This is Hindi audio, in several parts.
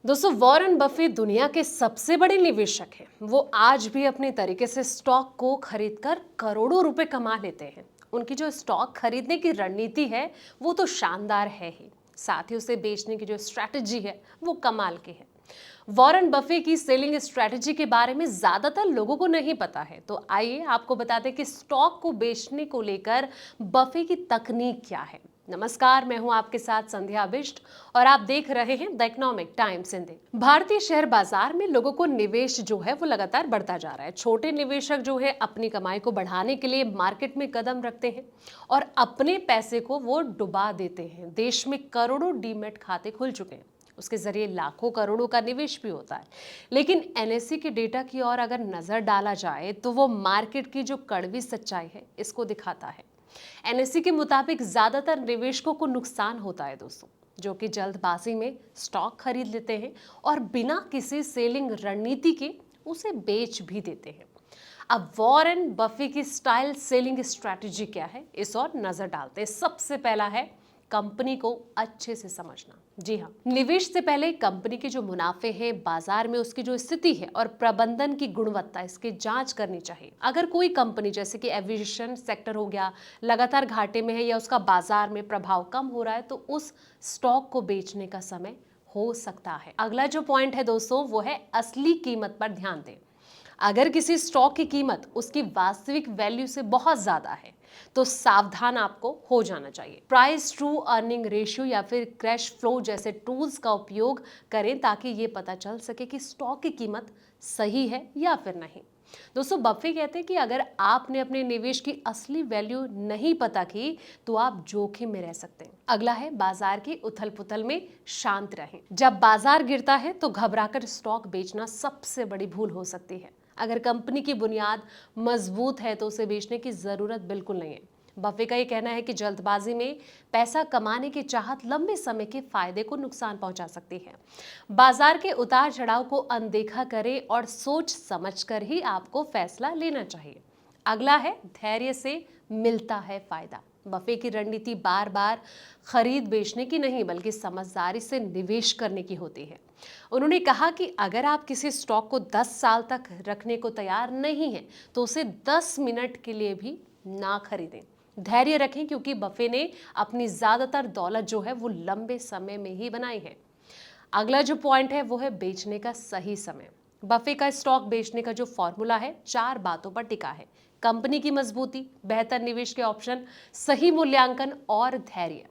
दोस्तों, वॉरेन बफे दुनिया के सबसे बड़े निवेशक हैं। वो आज भी अपने तरीके से स्टॉक को खरीदकर करोड़ों रुपए कमा लेते हैं। उनकी जो स्टॉक खरीदने की रणनीति है वो तो शानदार है ही, साथ ही उसे बेचने की जो स्ट्रैटेजी है वो कमाल की है। वॉरेन बफे की सेलिंग स्ट्रैटेजी के बारे में ज्यादातर लोगों को नहीं पता है, तो आइए आपको बताते हैं कि स्टॉक को बेचने को लेकर बफे की तकनीक क्या है। नमस्कार, मैं हूं आपके साथ संध्या बिष्ट और आप देख रहे हैं द इकोनॉमिक टाइम्स हिंदी। भारतीय शेयर बाजार में लोगों को निवेश जो है वो लगातार बढ़ता जा रहा है। छोटे निवेशक जो है अपनी कमाई को बढ़ाने के लिए मार्केट में कदम रखते हैं और अपने पैसे को वो डुबा देते हैं। देश में करोड़ों डीमैट खाते खुल चुके हैं, उसके जरिए लाखों करोड़ों का निवेश भी होता है। लेकिन एनएससी के डेटा की ओर अगर नजर डाला जाए तो वो मार्केट की जो कड़वी सच्चाई है इसको दिखाता है। एनएससी के मुताबिक ज्यादातर निवेशकों को नुकसान होता है दोस्तों, जो कि जल्दबाजी में स्टॉक खरीद लेते हैं और बिना किसी सेलिंग रणनीति के उसे बेच भी देते हैं। अब वॉरेन बफे की स्टाइल सेलिंग स्ट्रैटेजी क्या है, इस ओर नजर डालते हैं। सबसे पहला है कंपनी को अच्छे से समझना। जी हाँ, निवेश से पहले कंपनी के जो मुनाफे हैं, बाजार में उसकी जो स्थिति है और प्रबंधन की गुणवत्ता, इसकी जांच करनी चाहिए। अगर कोई कंपनी जैसे कि एविएशन सेक्टर हो गया लगातार घाटे में है या उसका बाजार में प्रभाव कम हो रहा है, तो उस स्टॉक को बेचने का समय हो सकता है। अगला जो पॉइंट है दोस्तों वो है असली कीमत पर ध्यान दें। अगर किसी स्टॉक की कीमत उसकी वास्तविक वैल्यू से बहुत ज्यादा है तो सावधान आपको हो जाना चाहिए। प्राइस टू अर्निंग रेशियो या फिर कैश फ्लो जैसे टूल्स का उपयोग करें ताकि ये पता चल सके कि स्टॉक की कीमत सही है या फिर नहीं। दोस्तों, बफे कहते हैं कि अगर आपने अपने निवेश की असली वैल्यू नहीं पता की तो आप जोखिम में रह सकते हैं। अगला है बाजार की उथल पुथल में शांत रहें। जब बाजार गिरता है तो घबराकर स्टॉक बेचना सबसे बड़ी भूल हो सकती है। अगर कंपनी की बुनियाद मजबूत है तो उसे बेचने की जरूरत बिल्कुल नहीं है। बफे का ये कहना है कि जल्दबाजी में पैसा कमाने की चाहत लंबे समय के फायदे को नुकसान पहुंचा सकती है। बाजार के उतार चढ़ाव को अनदेखा करें और सोच समझकर ही आपको फैसला लेना चाहिए। अगला है धैर्य से मिलता है फायदा। बफे की रणनीति बार बार खरीद बेचने की नहीं बल्कि समझदारी से निवेश करने की होती है। उन्होंने कहा कि अगर आप किसी स्टॉक को 10 साल तक रखने को तैयार नहीं हैं तो उसे 10 मिनट के लिए भी ना खरीदें। धैर्य रखें क्योंकि बफे ने अपनी ज्यादातर दौलत जो है वो लंबे समय में ही बनाई है। अगला जो पॉइंट है वो है बेचने का सही समय। बफे का स्टॉक बेचने का जो फॉर्मूला है 4 बातों पर टिका है: कंपनी की मजबूती, बेहतर निवेश के ऑप्शन, सही मूल्यांकन और धैर्य।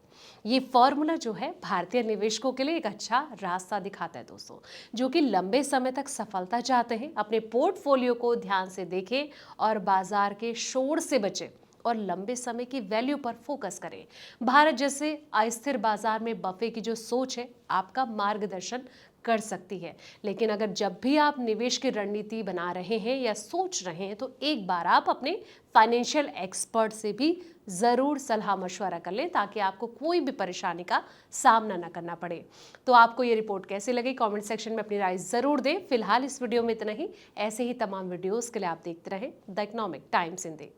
ये फॉर्मूला जो है भारतीय निवेशकों के लिए एक अच्छा रास्ता दिखाता है दोस्तों, जो कि लंबे समय तक सफलता चाहते हैं। अपने पोर्टफोलियो को ध्यान से देखें और बाजार के शोर से बचें और लंबे समय की वैल्यू पर फोकस करें। भारत जैसे अस्थिर बाजार में बफे की जो सोच है आपका मार्गदर्शन कर सकती है। लेकिन अगर जब भी आप निवेश की रणनीति बना रहे हैं या सोच रहे हैं तो एक बार आप अपने फाइनेंशियल एक्सपर्ट से भी जरूर सलाह मशवरा कर लें ताकि आपको कोई भी परेशानी का सामना न करना पड़े। तो आपको ये रिपोर्ट कैसी लगी, कमेंट सेक्शन में अपनी राय जरूर दें। फिलहाल इस वीडियो में इतना ही। ऐसे ही तमाम वीडियोस के लिए आप देखते रहें द इकोनॉमिक टाइम्स हिंदी।